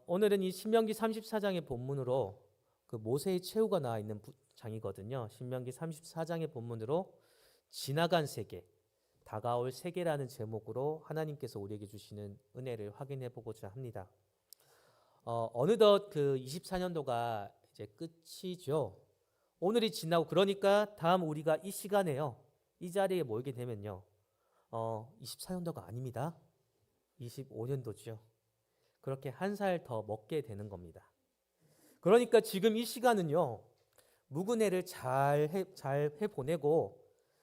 오늘은 이 신명기 34장의 본문으로 그 모세의 최후가 나와 있는 장이거든요. 신명기 34장의 본문으로 지나간 세계, 다가올 세계라는 제목으로 하나님께서 우리에게 주시는 은혜를 확인해 보고자 합니다. 어느덧 그 24년도가 이제 끝이죠. 오늘이 지나고 그러니까 다음 우리가 이 시간에요. 이 자리에 모이게 되면요. 24년도가 아닙니다. 25년도죠. 그렇게 한 살 더 먹게 되는 겁니다. 그러니까 지금 이 시간은요. 묵은 해를 잘 해보내고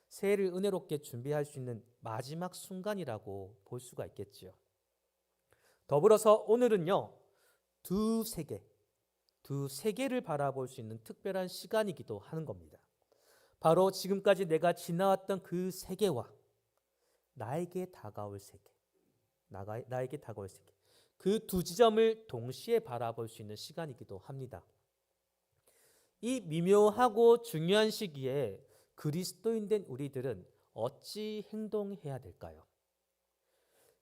새해를 은혜롭게 준비할 수 있는 마지막 순간이라고 볼 수가 있겠지요. 더불어서 오늘은요. 두 세계를 바라볼 수 있는 특별한 시간이기도 하는 겁니다. 바로 지금까지 내가 지나왔던 그 세계와 나에게 다가올 세계, 나에게 다가올 세계, 그 두 지점을 동시에 바라볼 수 있는 시간이기도 합니다. 이 미묘하고 중요한 시기에 그리스도인 된 우리들은 어찌 행동해야 될까요?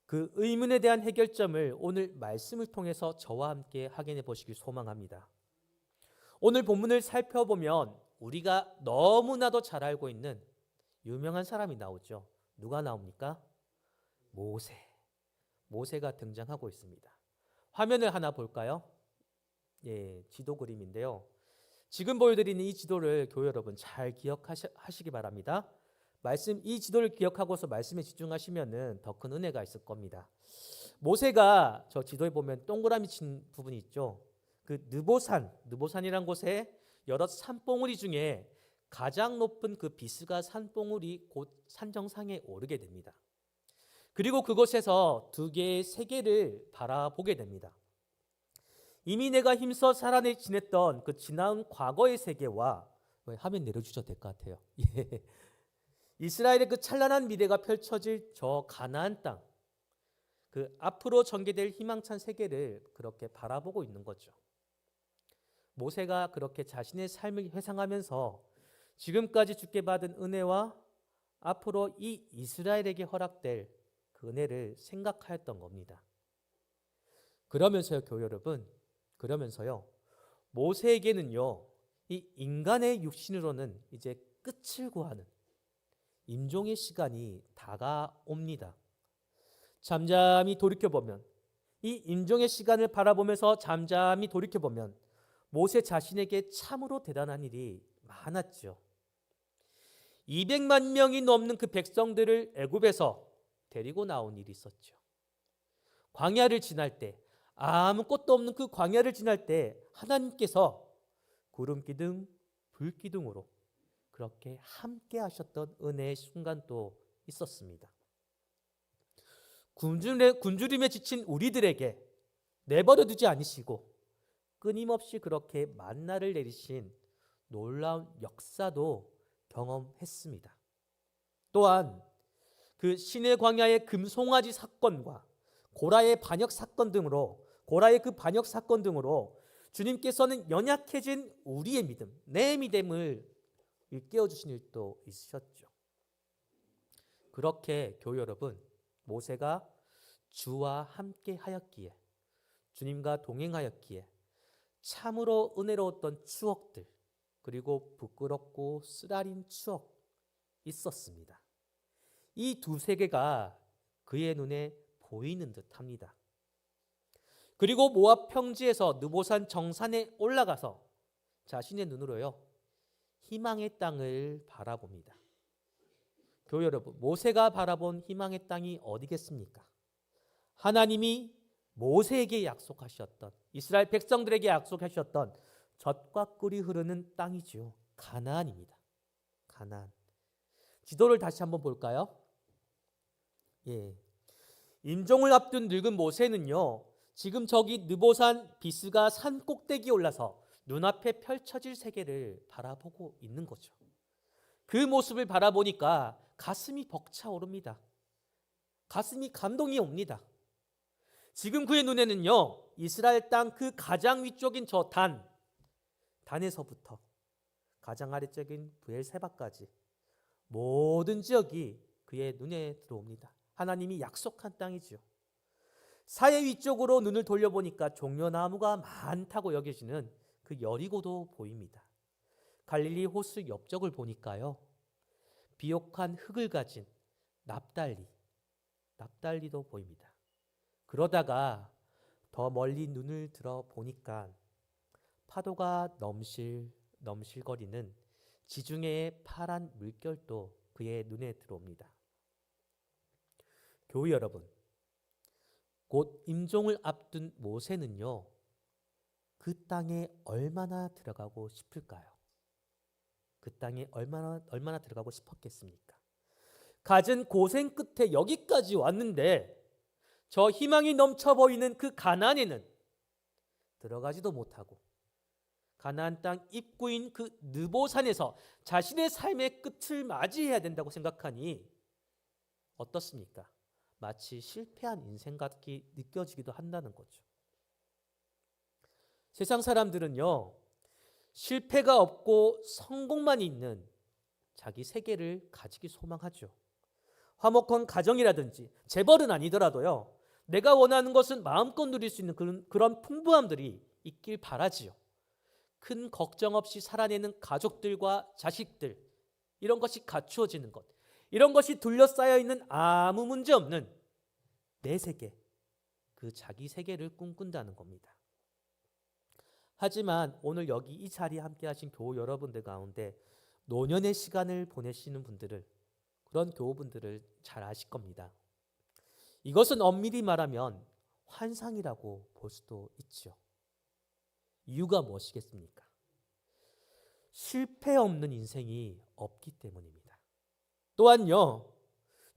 그 의문에 대한 해결점을 오늘 말씀을 통해서 저와 함께 확인해 보시길 소망합니다. 오늘 본문을 살펴보면 우리가 너무나도 잘 알고 있는 유명한 사람이 나오죠. 누가 나옵니까? 모세가 등장하고 있습니다. 화면을 하나 볼까요? 예, 지도 그림인데요. 지금 보여드리는 이 지도를 교회 여러분 잘 기억하시기 바랍니다. 이 지도를 기억하고서 말씀에 집중하시면은 더 큰 은혜가 있을 겁니다. 모세가 저 지도에 보면 동그라미 친 부분이 있죠. 그 느보산이란 곳에 여러 산봉우리 중에 가장 높은 그 비스가 산봉우리 곧 산정상에 오르게 됩니다. 그리고 그곳에서 두 개의 세계를 바라보게 됩니다. 이미 내가 힘써 살아내 지냈던 그 지나온 과거의 세계와 화면 내려주셔도 될 것 같아요. 예. 이스라엘의 그 찬란한 미래가 펼쳐질 저 가나안 땅, 그 앞으로 전개될 희망찬 세계를 그렇게 바라보고 있는 거죠. 모세가 그렇게 자신의 삶을 회상하면서 지금까지 주께 받은 은혜와 앞으로 이 이스라엘에게 허락될 그 은혜를 생각하였던 겁니다. 그러면서요, 교회 여러분, 모세에게는요, 이 인간의 육신으로는 이제 끝을 구하는 임종의 시간이 다가옵니다. 잠잠히 돌이켜보면, 이 임종의 시간을 바라보면서 잠잠히 돌이켜보면 모세 자신에게 참으로 대단한 일이 많았죠. 200만 명이 넘는 그 백성들을 애굽에서 데리고 나온 일이 있었죠. 광야를 지날 때, 아무것도 없는 그 광야를 지날 때 하나님께서 구름기둥, 불기둥으로 그렇게 함께 하셨던 은혜의 순간도 있었습니다. 굶주림에 지친 우리들에게 내버려 두지 않으시고 끊임없이 그렇게 만나를 내리신 놀라운 역사도 경험했습니다. 또한 그 시내 광야의 금송아지 사건과 고라의 그 반역 사건 등으로 주님께서는 연약해진 우리의 믿음, 내 믿음을 일깨워 주신 일도 있으셨죠. 그렇게 교회 여러분, 모세가 주와 함께 하였기에, 주님과 동행하였기에 참으로 은혜로웠던 추억들, 그리고 부끄럽고 쓰라린 추억 있었습니다. 이 두 세계가 그의 눈에 보이는 듯합니다. 그리고 모압 평지에서 느보산 정산에 올라가서 자신의 눈으로요, 희망의 땅을 바라봅니다. 교회 여러분, 모세가 바라본 희망의 땅이 어디겠습니까? 하나님이 모세에게 약속하셨던, 이스라엘 백성들에게 약속하셨던 젖과 꿀이 흐르는 땅이지요. 가나안입니다. 가나안. 지도를 다시 한번 볼까요? 예. 임종을 앞둔 늙은 모세는요, 지금 저기 느보산 비스가 산 꼭대기에 올라서 눈앞에 펼쳐질 세계를 바라보고 있는 거죠. 그 모습을 바라보니까 가슴이 벅차오릅니다. 가슴이 감동이 옵니다. 지금 그의 눈에는요, 이스라엘 땅 그 가장 위쪽인 저 단에서부터 가장 아래쪽인 브엘세바까지 모든 지역이 그의 눈에 들어옵니다. 하나님이 약속한 땅이죠. 사해 위쪽으로 눈을 돌려보니까 종려나무가 많다고 여겨지는 그 여리고도 보입니다. 갈릴리 호수 옆쪽을 보니까요, 비옥한 흙을 가진 납달리도 보입니다. 그러다가 더 멀리 눈을 들어 보니까 파도가 넘실거리는 지중해의 파란 물결도 그의 눈에 들어옵니다. 교우 여러분, 곧 임종을 앞둔 모세는요, 그 땅에 얼마나 들어가고 싶을까요? 그 땅에 얼마나 들어가고 싶었겠습니까? 갖은 고생 끝에 여기까지 왔는데 저 희망이 넘쳐 보이는 그 가나안에는 들어가지도 못하고 가나안 땅 입구인 그 느보산에서 자신의 삶의 끝을 맞이해야 된다고 생각하니 어떻습니까? 마치 실패한 인생 같게 느껴지기도 한다는 거죠. 세상 사람들은요, 실패가 없고 성공만 있는 자기 세계를 가지기 소망하죠. 화목한 가정이라든지 재벌은 아니더라도요, 내가 원하는 것은 마음껏 누릴 수 있는 그런 풍부함들이 있길 바라지요. 큰 걱정 없이 살아내는 가족들과 자식들, 이런 것이 갖추어지는 것, 이런 것이 둘러싸여 있는 아무 문제 없는 내 세계, 그 자기 세계를 꿈꾼다는 겁니다. 하지만 오늘 여기 이 자리에 함께 하신 교우 여러분들 가운데 노년의 시간을 보내시는 분들을, 그런 교우분들을 잘 아실 겁니다. 이것은 엄밀히 말하면 환상이라고 볼 수도 있죠. 이유가 무엇이겠습니까? 실패 없는 인생이 없기 때문입니다. 또한요,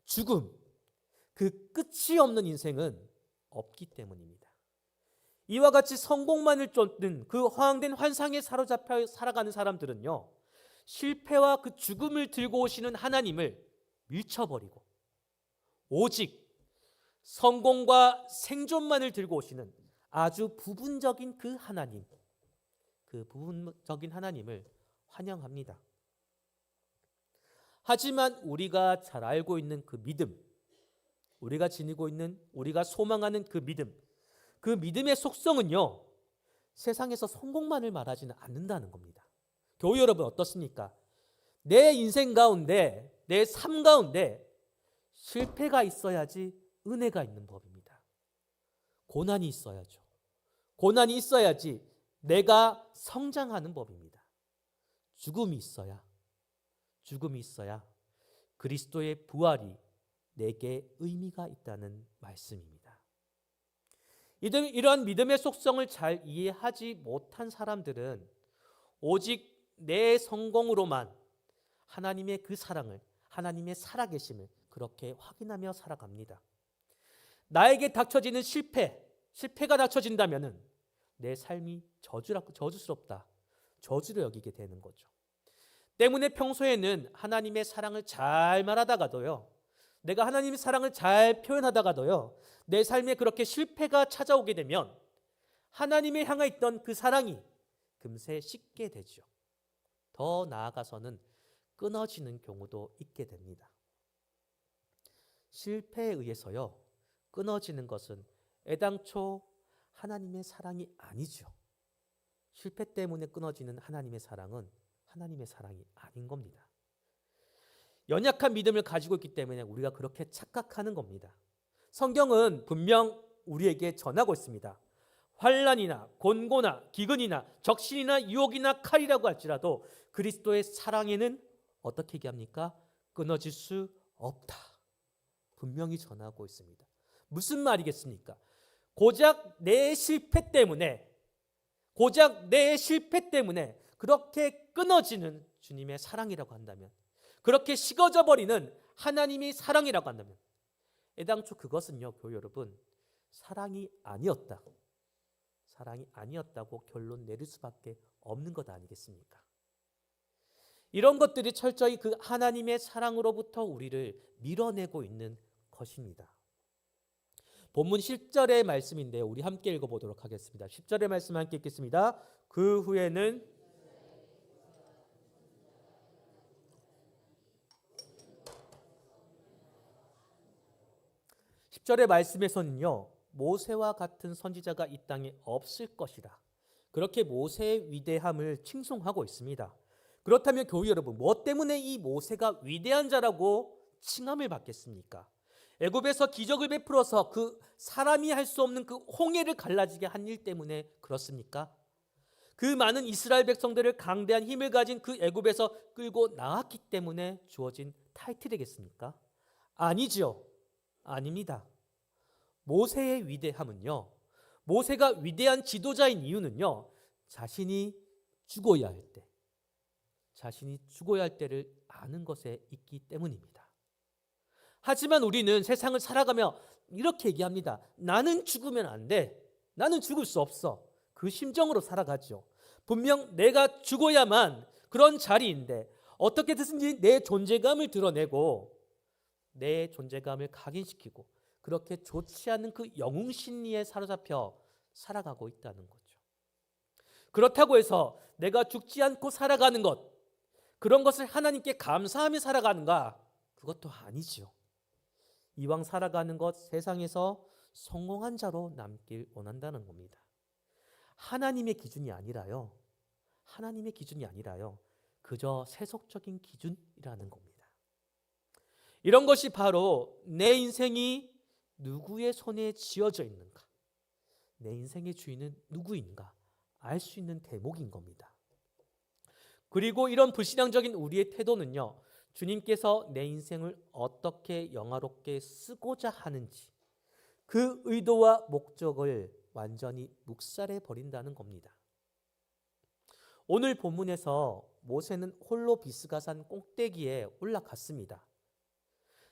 죽음, 그 끝이 없는 인생은 없기 때문입니다. 이와 같이 성공만을 쫓는 그 허황된 환상에 사로잡혀 살아가는 사람들은요, 실패와 그 죽음을 들고 오시는 하나님을 밀쳐버리고 오직 성공과 생존만을 들고 오시는 아주 부분적인 그 하나님, 그 부분적인 하나님을 환영합니다. 하지만 우리가 잘 알고 있는 그 믿음, 우리가 지니고 있는, 우리가 소망하는 그 믿음의 속성은요, 세상에서 성공만을 말하지는 않는다는 겁니다. 교우 여러분 어떻습니까? 내 인생 가운데, 내 삶 가운데 실패가 있어야지 은혜가 있는 법입니다. 고난이 있어야죠. 고난이 있어야지 내가 성장하는 법입니다. 죽음이 있어야 그리스도의 부활이 내게 의미가 있다는 말씀입니다. 이러한 믿음의 속성을 잘 이해하지 못한 사람들은 오직 내 성공으로만 하나님의 그 사랑을, 하나님의 살아계심을 그렇게 확인하며 살아갑니다. 나에게 닥쳐지는 실패가 닥쳐진다면 내 삶이 저주스럽다, 저주를 여기게 되는 거죠. 때문에 평소에는 하나님의 사랑을 잘 말하다가도요, 내가 하나님의 사랑을 잘 표현하다가도요, 내 삶에 그렇게 실패가 찾아오게 되면 하나님을 향해 있던 그 사랑이 금세 식게 되죠. 더 나아가서는 끊어지는 경우도 있게 됩니다. 실패에 의해서요, 끊어지는 것은 애당초 하나님의 사랑이 아니죠. 실패 때문에 끊어지는 하나님의 사랑은 하나님의 사랑이 아닌 겁니다. 연약한 믿음을 가지고 있기 때문에 우리가 그렇게 착각하는 겁니다. 성경은 분명 우리에게 전하고 있습니다. 환난이나 곤고나 기근이나 적신이나 유혹이나 칼이라고 할지라도 그리스도의 사랑에는 어떻게 얘기합니까? 끊어질 수 없다. 분명히 전하고 있습니다. 무슨 말이겠습니까? 고작 내 실패 때문에 그렇게 끊어지는 주님의 사랑이라고 한다면, 그렇게 식어져 버리는 하나님의 사랑이라고 한다면, 애당초 그것은요, 교우 여러분, 사랑이 아니었다고 결론 내릴 수밖에 없는 것 아니겠습니까? 이런 것들이 철저히 그 하나님의 사랑으로부터 우리를 밀어내고 있는 것입니다. 본문 10절의 말씀인데요, 우리 함께 읽어보도록 하겠습니다. 10절의 말씀 함께 읽겠습니다. 그 후에는 10절의 말씀에서는요, 모세와 같은 선지자가 이 땅에 없을 것이라. 그렇게 모세의 위대함을 칭송하고 있습니다. 그렇다면 교회 여러분, 무엇 때문에 이 모세가 위대한 자라고 칭함을 받겠습니까? 애굽에서 기적을 베풀어서 그 사람이 할 수 없는 그 홍해를 갈라지게 한 일 때문에 그렇습니까? 그 많은 이스라엘 백성들을 강대한 힘을 가진 그 애굽에서 끌고 나왔기 때문에 주어진 타이틀이겠습니까? 아니죠. 아닙니다. 모세의 위대함은요, 모세가 위대한 지도자인 이유는요, 자신이 죽어야 할 때를 아는 것에 있기 때문입니다. 하지만 우리는 세상을 살아가며 이렇게 얘기합니다. 나는 죽으면 안 돼. 나는 죽을 수 없어. 그 심정으로 살아가죠. 분명 내가 죽어야만 그런 자리인데 어떻게든지 내 존재감을 드러내고 내 존재감을 각인시키고 그렇게 좋지 않은 그 영웅 심리에 사로잡혀 살아가고 있다는 거죠. 그렇다고 해서 내가 죽지 않고 살아가는 것, 그런 것을 하나님께 감사하며 살아가는가? 그것도 아니죠. 이왕 살아가는 것 세상에서 성공한 자로 남길 원한다는 겁니다. 하나님의 기준이 아니라요. 그저 세속적인 기준이라는 겁니다. 이런 것이 바로 내 인생이 누구의 손에 쥐어져 있는가, 내 인생의 주인은 누구인가 알 수 있는 대목인 겁니다. 그리고 이런 불신앙적인 우리의 태도는요, 주님께서 내 인생을 어떻게 영화롭게 쓰고자 하는지 그 의도와 목적을 완전히 묵살해 버린다는 겁니다. 오늘 본문에서 모세는 홀로 비스가산 꼭대기에 올라갔습니다.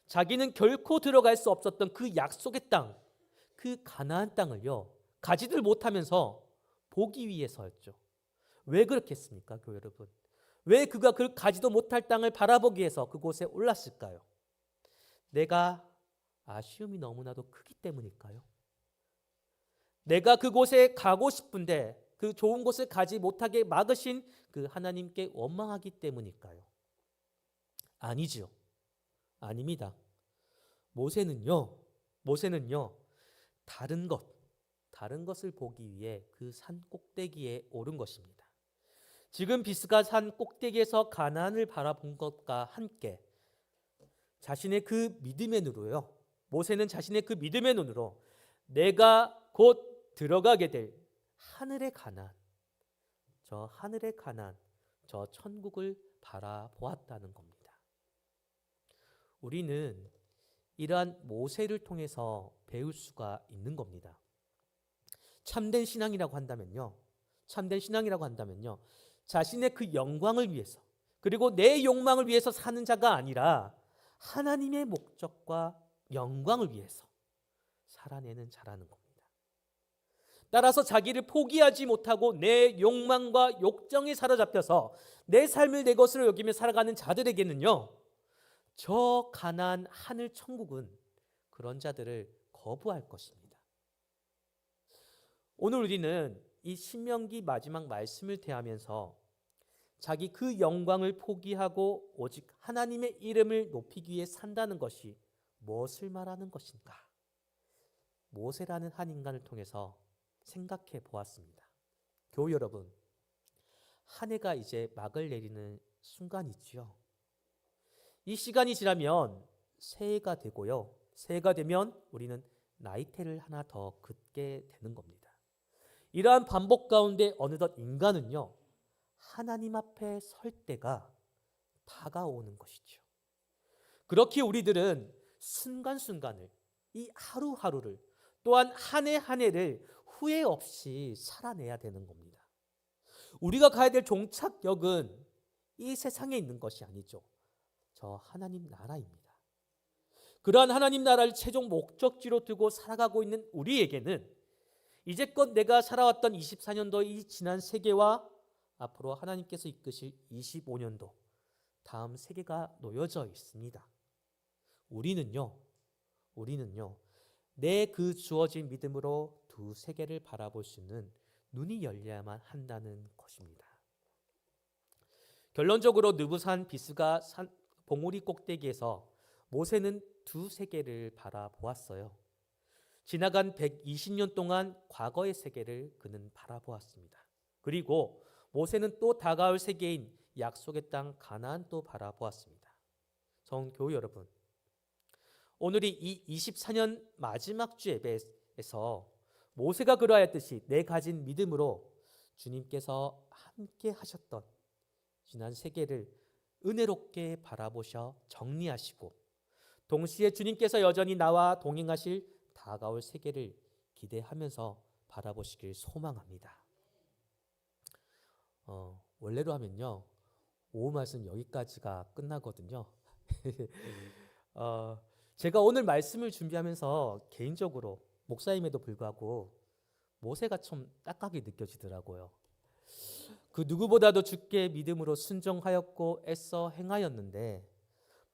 자기는 결코 들어갈 수 없었던 그 약속의 땅, 그 가나안 땅을요, 가지들 못하면서 보기 위해서였죠. 왜 그렇겠습니까, 교회 여러분? 왜 그가 그 가지도 못할 땅을 바라보기 위해서 그곳에 올랐을까요? 내가 아쉬움이 너무나도 크기 때문일까요? 내가 그곳에 가고 싶은데 그 좋은 곳을 가지 못하게 막으신 그 하나님께 원망하기 때문일까요? 아니죠. 아닙니다. 모세는요, 다른 것을 보기 위해 그 산 꼭대기에 오른 것입니다. 지금 비스가 산 꼭대기에서 가나안을 바라본 것과 함께 자신의 그 믿음의 눈으로요, 모세는 자신의 그 믿음의 눈으로 내가 곧 들어가게 될 하늘의 가나안, 저 천국을 바라보았다는 겁니다. 우리는 이러한 모세를 통해서 배울 수가 있는 겁니다. 참된 신앙이라고 한다면요, 자신의 그 영광을 위해서 그리고 내 욕망을 위해서 사는 자가 아니라 하나님의 목적과 영광을 위해서 살아내는 자라는 겁니다. 따라서 자기를 포기하지 못하고 내 욕망과 욕정에 사로잡혀서 내 삶을 내 것으로 여기며 살아가는 자들에게는요, 저 가나안 하늘 천국은 그런 자들을 거부할 것입니다. 오늘 우리는 이 신명기 마지막 말씀을 대하면서 자기 그 영광을 포기하고 오직 하나님의 이름을 높이기 위해 산다는 것이 무엇을 말하는 것인가? 모세라는 한 인간을 통해서 생각해 보았습니다. 교우 여러분, 한 해가 이제 막을 내리는 순간이지요. 이 시간이 지나면 새해가 되고요. 새해가 되면 우리는 나이테를 하나 더 긋게 되는 겁니다. 이러한 반복 가운데 어느덧 인간은요, 하나님 앞에 설 때가 다가오는 것이죠. 그렇게 우리들은 순간순간을, 이 하루하루를, 또한 한 해 한 해를 후회 없이 살아내야 되는 겁니다. 우리가 가야 될 종착역은 이 세상에 있는 것이 아니죠. 저 하나님 나라입니다. 그러한 하나님 나라를 최종 목적지로 두고 살아가고 있는 우리에게는 이제껏 내가 살아왔던 24년도 이 지난 세계와 앞으로 하나님께서 이끄실 25년도 다음 세계가 놓여져 있습니다. 우리는요, 내 그 주어진 믿음으로 두 세계를 바라볼 수 있는 눈이 열려야만 한다는 것입니다. 결론적으로 느부산 비스가 산 봉우리 꼭대기에서 모세는 두 세계를 바라보았어요. 지나간 120년 동안 과거의 세계를 그는 바라보았습니다. 그리고 모세는 또 다가올 세계인 약속의 땅 가나안 또 바라보았습니다. 성교우 여러분, 오늘이 이 24년 마지막 주 예배에서 모세가 그러하였듯이 내 가진 믿음으로 주님께서 함께 하셨던 지난 세계를 은혜롭게 바라보셔 정리하시고 동시에 주님께서 여전히 나와 동행하실 다가올 세계를 기대하면서 바라보시길 소망합니다. 원래로 하면요, 오후 말씀 여기까지가 끝나거든요. 제가 오늘 말씀을 준비하면서 개인적으로 목사임에도 불구하고 모세가 좀 딱하게 느껴지더라고요. 그 누구보다도 주께 믿음으로 순종하였고 애써 행하였는데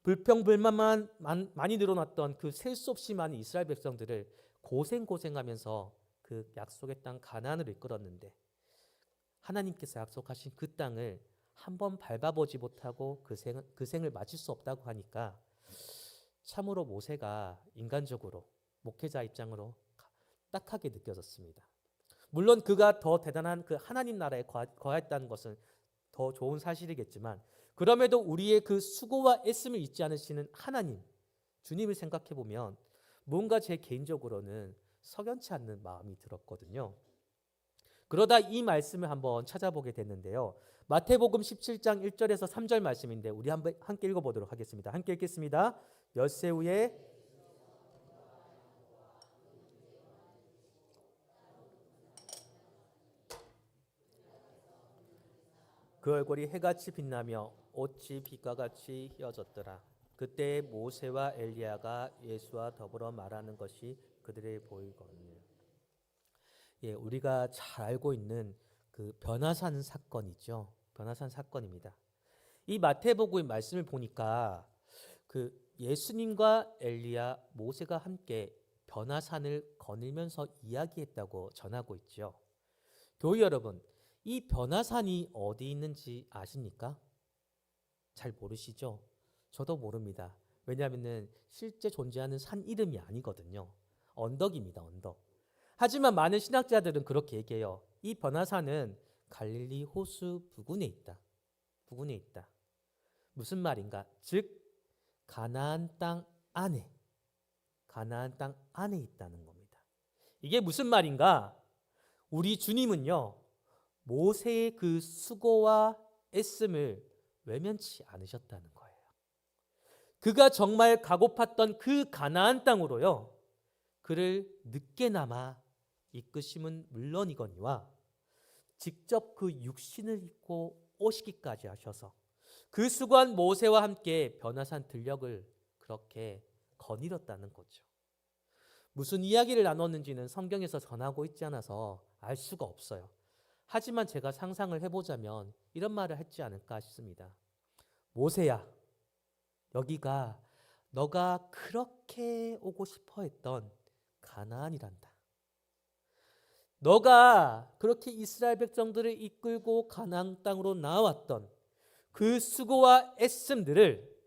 불평불만만 많이 늘어났던 그 셀 수 없이 많은 이스라엘 백성들을 고생하면서 그 약속의 땅 가나안으로 이끌었는데 하나님께서 약속하신 그 땅을 한번 밟아보지 못하고 그 생을 마칠 수 없다고 하니까 참으로 모세가 인간적으로 목회자 입장으로 딱하게 느껴졌습니다. 물론 그가 더 대단한 그 하나님 나라에 거했다는 것은 더 좋은 사실이겠지만 그럼에도 우리의 그 수고와 애씀을 잊지 않으시는 하나님, 주님을 생각해 보면 뭔가 제 개인적으로는 석연치 않는 마음이 들었거든요. 그러다 이 말씀을 한번 찾아보게 됐는데요. 마태복음 17장 1절에서 3절 말씀인데 우리 함께 읽어보도록 하겠습니다. 함께 읽겠습니다. 엿새 후에 그 얼굴이 해같이 빛나며 옷이 빛과 같이 휘어졌더라. 그때 모세와 엘리야가 예수와 더불어 말하는 것이 그들의 보이거든요. 우리가 잘 알고 있는 그 변화산 사건이죠. 변화산 사건입니다. 이 마태복음 말씀을 보니까 그 예수님과 엘리야, 모세가 함께 변화산을 거닐면서 이야기했다고 전하고 있죠. 교회 여러분, 이 변화산이 어디 있는지 아십니까? 잘 모르시죠? 저도 모릅니다. 왜냐하면 실제 존재하는 산 이름이 아니거든요. 언덕입니다. 언덕. 하지만 많은 신학자들은 그렇게 얘기해요. 이 변화산은 갈릴리 호수 부근에 있다. 부근에 있다. 무슨 말인가? 즉 가나안 땅 안에 있다는 겁니다. 이게 무슨 말인가? 우리 주님은요, 모세의 그 수고와 애씀을 외면치 않으셨다는 거예요. 그가 정말 가고팠던 그 가나안 땅으로요, 그를 늦게나마 이끄심은 물론이거니와 직접 그 육신을 입고 오시기까지 하셔서 그 수고한 모세와 함께 변화산 들녘을 그렇게 거닐었다는 거죠. 무슨 이야기를 나눴는지는 성경에서 전하고 있지 않아서 알 수가 없어요. 하지만 제가 상상을 해보자면 이런 말을 했지 않을까 싶습니다. 모세야, 여기가 너가 그렇게 오고 싶어 했던 가나안이란다. 너가 그렇게 이스라엘 백성들을 이끌고 가나안 땅으로 나왔던 그 수고와 애씀들을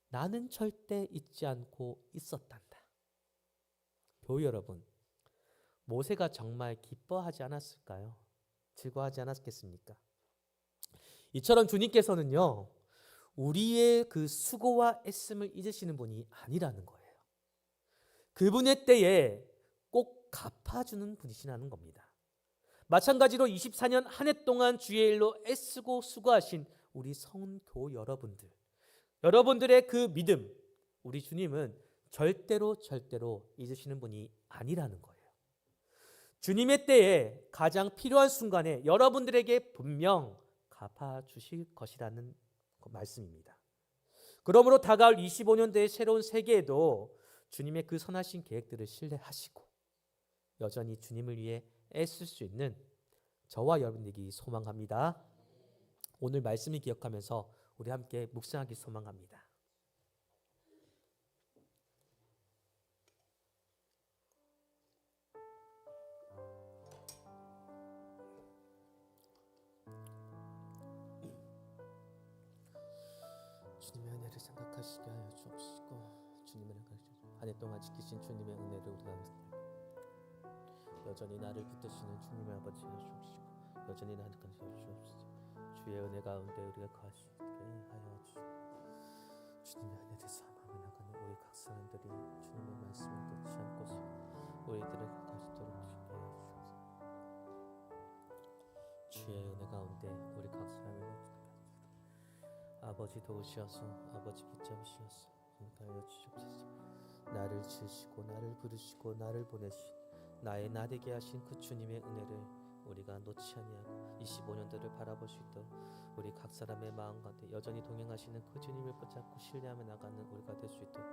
나는 절대 잊지 않고 있었단다. 교회 여러분, 모세가 정말 기뻐하지 않았을까요? 즐거워하지 않았겠습니까? 이처럼 주님께서는요, 우리의 그 수고와 애씀을 잊으시는 분이 아니라는 거예요. 그분의 때에 꼭 갚아주는 분이시라는 겁니다. 마찬가지로 24년 한 해 동안 주의 일로 애쓰고 수고하신 우리 성도 여러분들, 여러분들의 그 믿음, 우리 주님은 절대로 잊으시는 분이 아니라는 거예요. 주님의 때에 가장 필요한 순간에 여러분들에게 분명 갚아주실 것이라는 말씀입니다. 그러므로 다가올 25년대의 새로운 세계에도 주님의 그 선하신 계획들을 신뢰하시고 여전히 주님을 위해 애쓸 수 있는 저와 여러분 되기 소망합니다. 오늘 말씀을 기억하면서 우리 함께 묵상하기 소망합니다. 주님의 은혜를 생각하시게 하여 주옵시고 주님의 한 해 동안 지키신 주님의 은혜를 우리가 여전히 나를 붙드시는 주님의 아버지 주옵시고 여전히 나를 건져주옵소서. 주의 은혜 가운데 우리가 거할 수 있게 하여 주시고 주님의 은혜를 삼아며 나가는 우리 각 사람들이 주님의 말씀을 듣지 않고서 우리들을 가지도록 주게 하여 주옵소서. 주의 은혜 가운데 우리 각 사람을 아버지 도우시어서 아버지 붙잡으시어서 하여 주옵소서. 나를 지으시고 나를 부르시고 나를 보내신 나의 나되게 하신 그 주님의 은혜를 우리가 놓지 아니하고 25년도를 바라볼 수 있도록 우리 각 사람의 마음 가운데 여전히 동행하시는 그 주님을 붙잡고 신뢰하며 나가는 우리가 될 수 있도록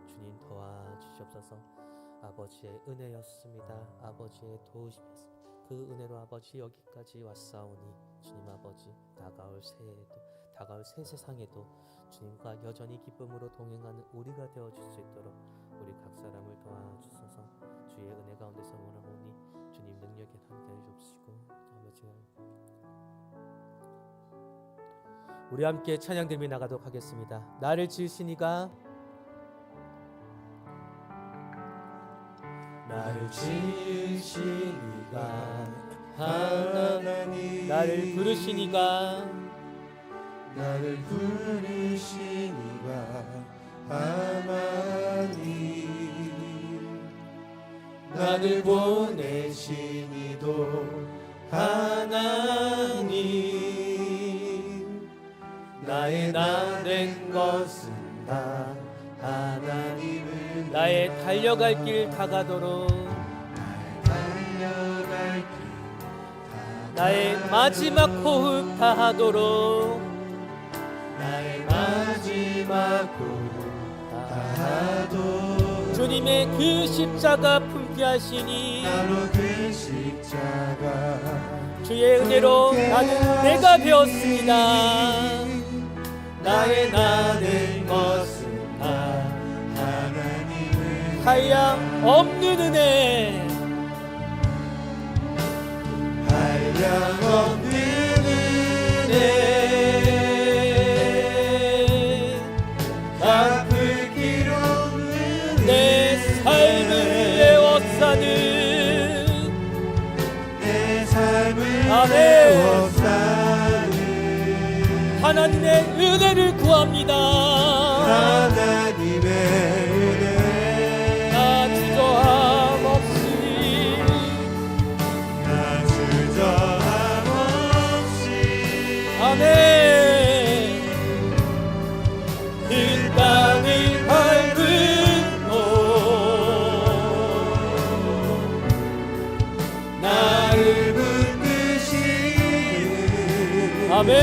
주님 도와주시옵소서. 아버지의 은혜였습니다. 아버지의 도우심이었습니다. 그 은혜로 아버지 여기까지 왔사오니 주님 아버지 다가올 새해에도 다가올 새 세상에도 주님과 여전히 기쁨으로 동행하는 우리가 되어줄 수 있도록 우리 각 사람을 도와주소서. 주의 은혜 가운데서 원하오니 주님 능력에 함께해 주옵시고 아버지 우리 함께 찬양 들으며 나가도록 하겠습니다. 나를 지으시니가 나를 지으시니가 하나님 나를 부르시니가 나를 부르시니가 하나님 나를 보내시니도 하나님 나의 나 된 것은 다 하나님을 나의 달려갈 길 다가도록 달려갈 길 나의 마지막 호흡 다하도록 나의 마지막 호흡 다하도록 주님의 그 십자가 품게 하시니 나로 그 십자가 주의 은혜로 나는 내가 되었습니다. 나의 나 된 것은 다 하나님을 한량 없는 은혜 한량 없는 은혜 갚을 길 없는 내 삶을 애워싸는 내 삶을 아멘. 애워싸는 하나님의 은혜를 구합니다. 하나님의 은혜 나 주저함 없이 나 주저함 없이 아멘. 이 땅을 밟은 곳 나를 붙드시는 아멘.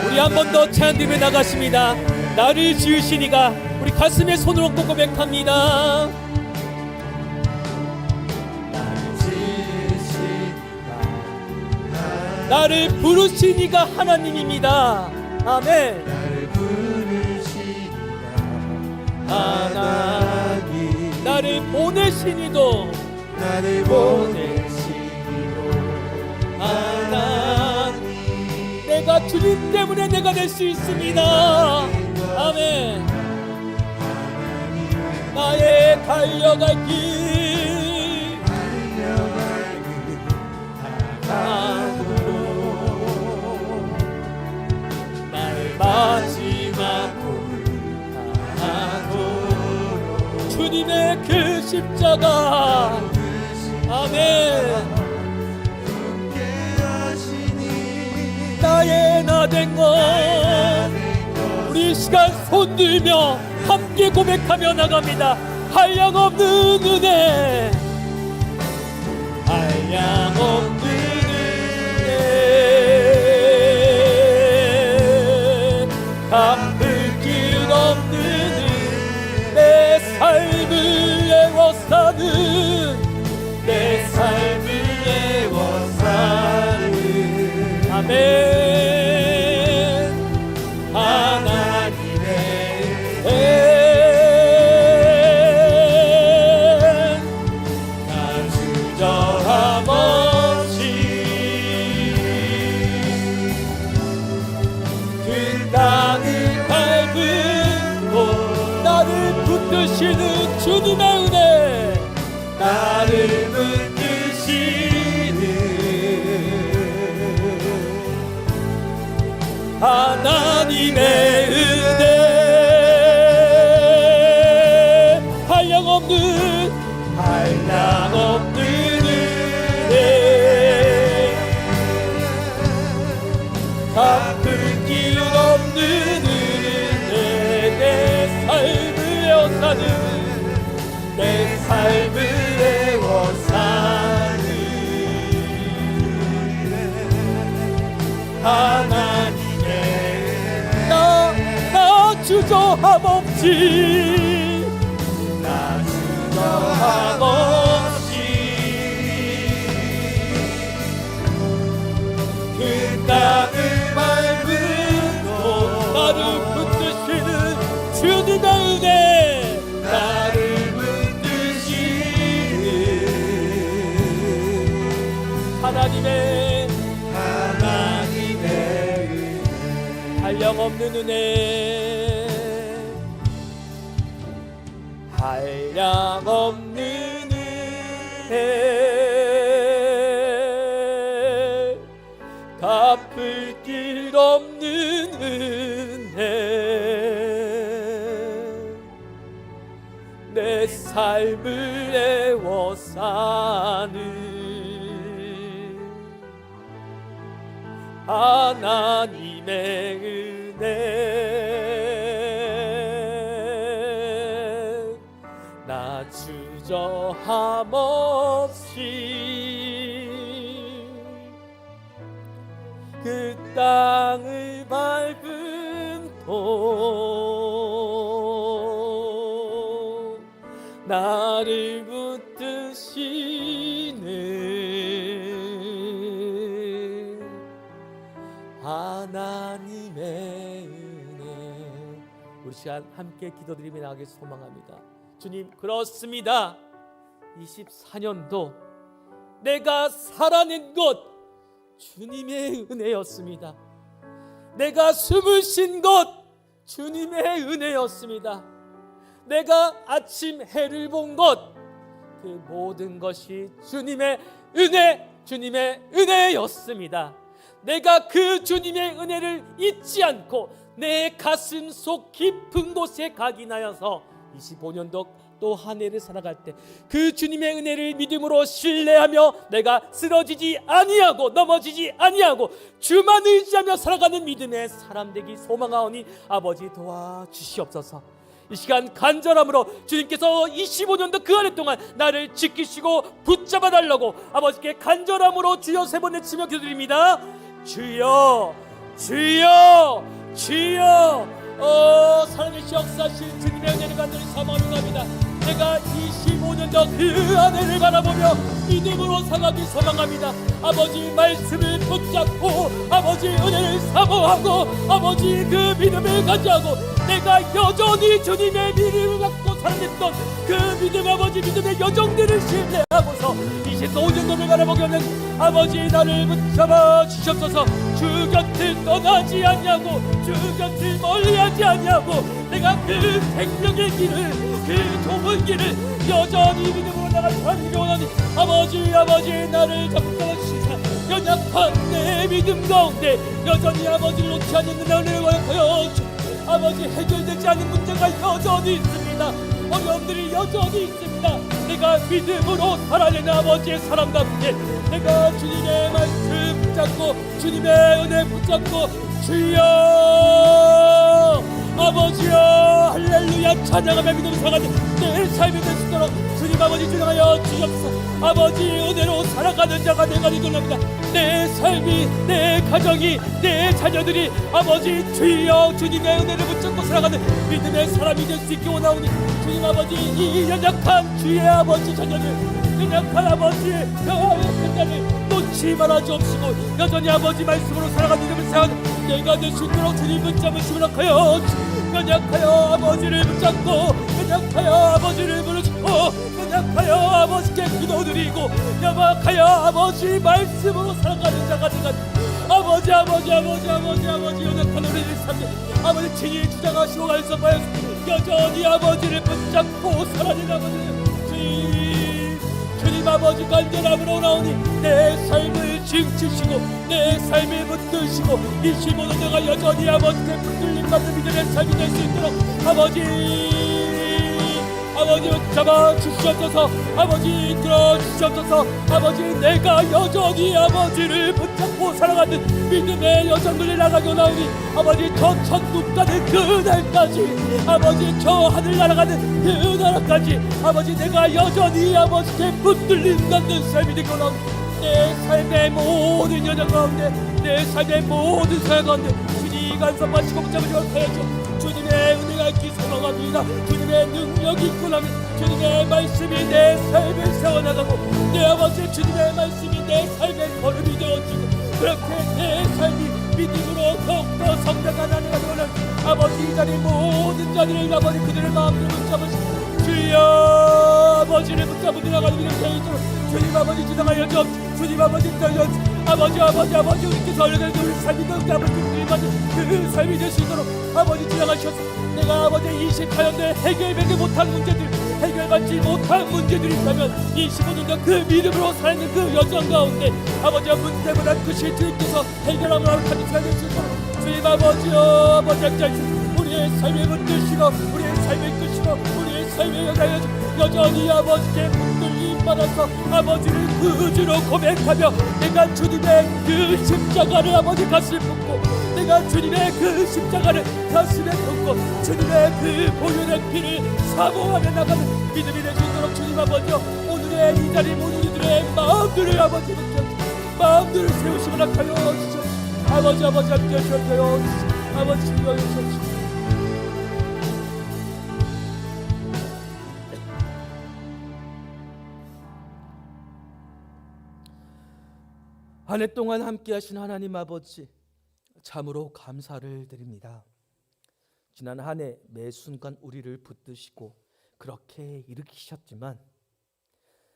우리 한 번 더 찬양 드리며 나가십니다. 나를 지으시니가 우리 가슴에 손을 얹고 고백합니다. 나를 지으시니가 나를 부르시니가 하나님입니다. 아멘. 나를 부르시니가 하나님 나를 보내시니도 나를 보내시니도 하나님 내가 주님 때문에 내가 될 수 있습니다. 아멘. 나의 달려갈 길 다하도록 나의 마지막 다하도록 주님의 그 십자가 아멘. 나의 나 된 것 우리 이 시간 손들며 함께 고백하며 나갑니다. 한량 없는 은혜 한량 없는 은혜 갚을 길 없는 은혜 내 삶을 애워싸는 내 삶을 애워싸는 아멘. 하나님의 나 주저함 없이 그 땅을 밟은 곳 나를 붙드시는 주님의 은혜 주저함 없이 나 주저함 없이 그 땅을 밟고 나를 붙드시는 주님의 은혜 나를 붙드시는 하나님의 은혜 한량없는 은혜 한량없는 은혜 갚을 길 없는 은혜 내 삶을 애워 사는 하나님의 은혜 나 주저함 없이 그 땅을 밟은 도 나를 붙드시는 하나님의 은혜 우리 시간 함께 기도드리며 나가길 소망합니다. 주님 그렇습니다. 24년도 내가 살아낸 것 주님의 은혜였습니다. 내가 숨을 쉰 것 주님의 은혜였습니다. 내가 아침 해를 본 것 그 모든 것이 주님의 은혜였습니다. 내가 그 주님의 은혜를 잊지 않고 내 가슴 속 깊은 곳에 각인하여서 25년도 또 한 해를 살아갈 때 그 주님의 은혜를 믿음으로 신뢰하며 내가 쓰러지지 아니하고 넘어지지 아니하고 주만 의지하며 살아가는 믿음의 사람 되기 소망하오니 아버지 도와주시옵소서. 이 시간 간절함으로 주님께서 25년도 그 한 해 동안 나를 지키시고 붙잡아 달라고 아버지께 간절함으로 주여 3번 외치며 기도드립니다. 주여 주여 주여 살아계시 역사하신 주님의 은혜를 간절히 사모합니다. 내가 25년도 그 한 해를 바라보며 믿음으로 살아가기 소망합니다. 아버지 말씀을 붙잡고 아버지 은혜를 사모하고 아버지 그 믿음을 가지하고 내가 여전히 주님의 믿음을 갖고 살아냈던 그 믿음 아버지 믿음의 여정들을 신뢰하고서 25년도를 바라보려는 아버지 나를 붙잡아 주시옵소서. 주 곁을 떠나지 않냐고 주 곁을 멀리하지 않냐고 내가 그 생명의 길을 그 좁은 길을 여전히 믿음으로 나가기 원하니 아버지 나를 잡고 주시사 연약한 내 믿음 가운데 여전히 아버지를 놓지 않는 나를 원하여 아버지 해결되지 않은 문제가 여전히 있습니다. 어려움들이 여전히 있습니다. 내가 믿음으로 살아내는 아버지의 사람답게 내가 주님의 말씀 붙잡고 주님의 은혜 붙잡고 주여 아버지여 할렐루야 찬양하며 믿음을 살아가는 내 삶이 될 수 있도록 주님 아버지 주장하여 주옵소서. 아버지 은혜로 살아가는 자가 내가 되겠습니다. 내 삶이 내 가정이 내 자녀들이 아버지 주여 주님의 은혜를 붙잡고 살아가는 믿음의 사람이 될 수 있게 원하오니 주님 아버지 이 연약한 주의 아버지 자녀들 연약한 아버지의 연약한 자를 놓지 말아 주옵시고 여전히 아버지 말씀으로 살아가는 믿음을 살아가는 내가 될 수 있도록 주님 붙잡으시면 하여 연약하여 아버지를 붙잡고 연약하여 아버지를 부르짖고 연약하여 아버지께 기도드리고 연약하여 아버지 말씀으로 살아가는 자가 되간 아버지 연약한 우리를 삼는 아버지 친히 주장하시고 갈성하여 여전히 아버지를 붙잡고 살아내는 아버지 주님 아버지 간절함으로 나오니 내 삶을 지키시고 내 삶을 붙드시고 25년 내가 여전히 아버지께 붙들림받는 믿음의 삶이 될 수 있도록 아버지 붙잡아 주시옵소서. 아버지 들어주시옵소서. 아버지 내가 여전히 아버지를 붙잡고 살아가는 믿음의 여정들을 나가고 나오니 아버지 저 천국 가는 그날까지 아버지 저 하늘 날아가는 그날까지 아버지 내가 여전히 아버지께 붙들림 갖는 삶이 되고 나오니 내 삶의 모든 여정 가운데 내 삶의 모든 사역 가운데 주님 간섭하시고 붙잡으시고 하여 주님의 은혜가 있기 소망합니다. 주님의 능력이 있구나면 주님의 말씀이 내 삶을 세워나가고 내 아버지 주님의 말씀이 내 삶의 걸음이 되어지고 그렇게 내 삶이 믿음으로 더욱더 성장한 한 해가 되는 아버지 이 자리 모든 자들을 아버지 그들의 마음을 붙잡으시고 주여 아버지를 붙잡고 들어가는 길을 세우도록 주님 아버지 지나가여 주옵소서. 주님 아버지 떨려 아버지 우리께서 얼른 우리 삶이 그 아버지 그 삶이 될 수 있도록 아버지 지나가셔서 내가 아버지 20하년대 해결되지 못한 문제들 해결받지 못한 문제들이 있다면 25년간 그 믿음으로 사는 그 여정 가운데 아버지와 문제보다 크신 주님께서 해결함을 하는 시간이 될 수 있도록 주님 아버지 앞자리에서 우리의 삶을 붙드시고 우리의 삶을 끄시고 우리의 삶의 여전히 아버지께 붙들림 받아서 아버지를 구주로 고백하며 내가 주님의 그 십자가를 아버지 가슴에 품고 내가 주님의 그 십자가를 가슴에 품고 주님의 그 보혈의 피를 사모하며 나가는 믿음이 될 수 있도록 주님 아버지 오늘의 이 자리 모든 이들의 마음들을 아버지 마음들을 세우시고 나가여 주시옵소서. 아버지 함께 하셔요. 아버지 주여 주시옵소서. 한 해 동안 함께하신 하나님 아버지 참으로 감사를 드립니다. 지난 한 해 매 순간 우리를 붙드시고 그렇게 일으키셨지만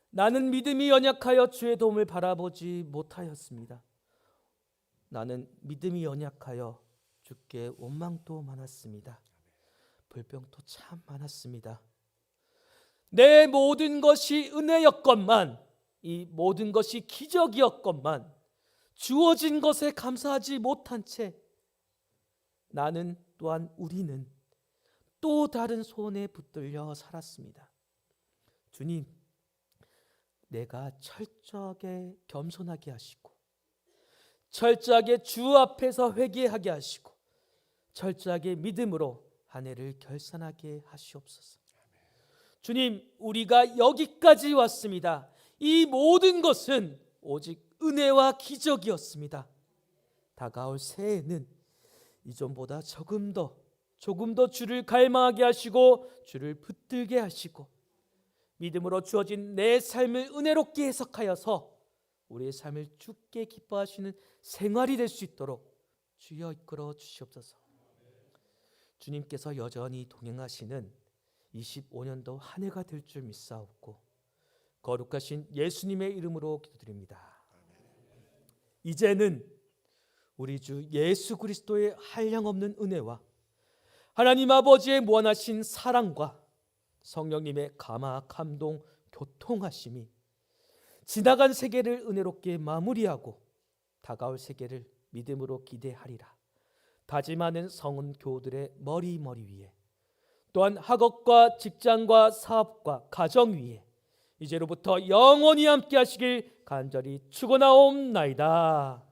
나는 믿음이 연약하여 주의 도움을 바라보지 못하였습니다. 나는 믿음이 연약하여 주께 원망도 많았습니다. 불평도 참 많았습니다. 내 모든 것이 은혜였건만 이 모든 것이 기적이었건만 주어진 것에 감사하지 못한 채 나는 또한 우리는 또 다른 소원에 붙들려 살았습니다. 주님, 내가 철저하게 겸손하게 하시고 철저하게 주 앞에서 회개하게 하시고 철저하게 믿음으로 한 해를 결산하게 하시옵소서. 주님, 우리가 여기까지 왔습니다. 이 모든 것은 오직 은혜와 기적이었습니다. 다가올 새해는 이전보다 조금 더 주를 갈망하게 하시고 주를 붙들게 하시고 믿음으로 주어진 내 삶을 은혜롭게 해석하여서 우리의 삶을 주께 기뻐하시는 생활이 될 수 있도록 주여 이끌어 주시옵소서. 주님께서 여전히 동행하시는 25년도 한 해가 될 줄 믿사옵고 거룩하신 예수님의 이름으로 기도드립니다. 이제는 우리 주 예수 그리스도의 한량없는 은혜와 하나님 아버지의 무한하신 사랑과 성령님의 감화, 감동, 교통하심이 지나간 세계를 은혜롭게 마무리하고 다가올 세계를 믿음으로 기대하리라. 다짐하는 성은 교우들의 머리 위에 또한 학업과 직장과 사업과 가정 위에 이제로부터 영원히 함께 하시길 간절히 축원하옵나이다.